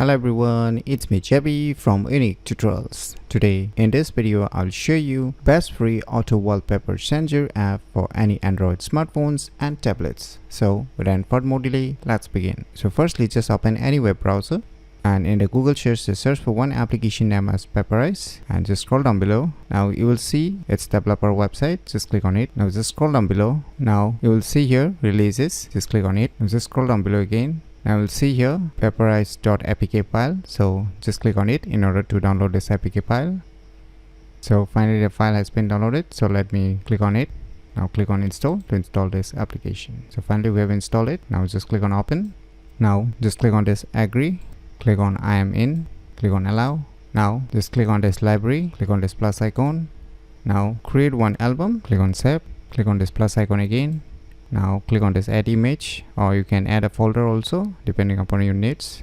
Hello everyone, it's me Chebby from UniqueTutorials. Today in this video I'll show you best free auto wallpaper changer app for any Android smartphones and tablets. So without further more delay, let's begin. So firstly, just open any web browser and in the Google search just search for one application named as Paperize and just scroll down below. Now you will see its developer website. Just click on it. Now just scroll down below. Now you will see here releases. Just click on it. Now just scroll down below again. Now we'll see here paperize.apk file, so just click on it in order to download this apk file. So finally the file has been downloaded, so let me click on it. Now click on install to install this application. So finally we have installed it. Now just click on open. Now just click on this agree, click on I am in, click on allow. Now just click on this library, click on this plus icon. Now create one album, click on save, click on this plus icon again. Now click on this add image, or you can add a folder also depending upon your needs.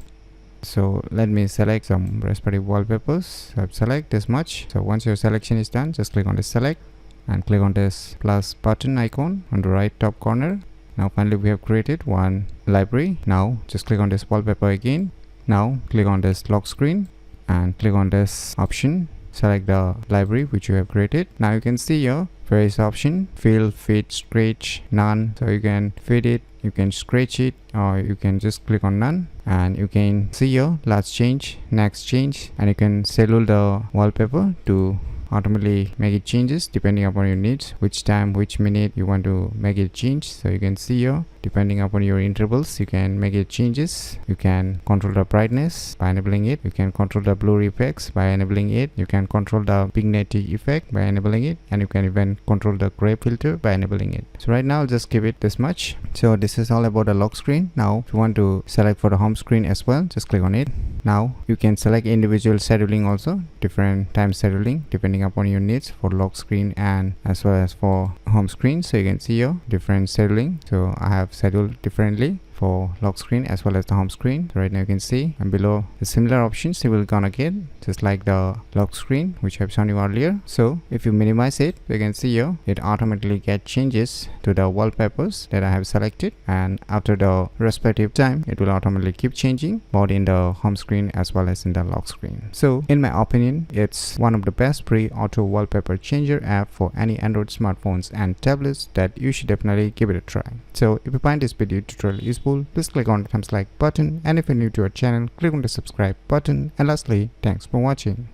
So let me select some respective wallpapers. So I've select this much. So once your selection is done, just click on this select and click on this plus button icon on the right top corner. Now finally we have created one library. Now just click on this wallpaper again. Now click on this lock screen and click on this option. Select the library which you have created. Now you can see here various option: fill, fit, scratch, none. So you can fit it, you can scratch it, or you can just click on none. And you can see here last change, next change, and you can schedule the wallpaper to automatically make it changes depending upon your needs, which time, which minute you want to make it change. So you can see here depending upon your intervals you can make it changes. You can control the brightness by enabling it, you can control the blur effects by enabling it, you can control the vignette effect by enabling it, and you can even control the gray filter by enabling it. So right now I'll just give it this much. So this is all about the lock screen. Now if you want to select for the home screen as well, just click on it. Now you can select individual scheduling also, different time scheduling depending upon your needs for lock screen and as well as for home screen. So you can see here different scheduling. So I have scheduled differently for lock screen as well as the home screen. So right now you can see, and below the similar options you will gonna get just like the lock screen which I've shown you earlier. So if you minimize it, you can see here it automatically get changes to the wallpapers that I have selected, and after the respective time it will automatically keep changing both in the home screen as well as in the lock screen. So in my opinion, it's one of the best free auto wallpaper changer app for any Android smartphones and tablets that you should definitely give it a try. So if you find this video tutorial useful, please click on the thumbs like button, and if you're new to our channel, click on the subscribe button, and lastly, thanks for watching.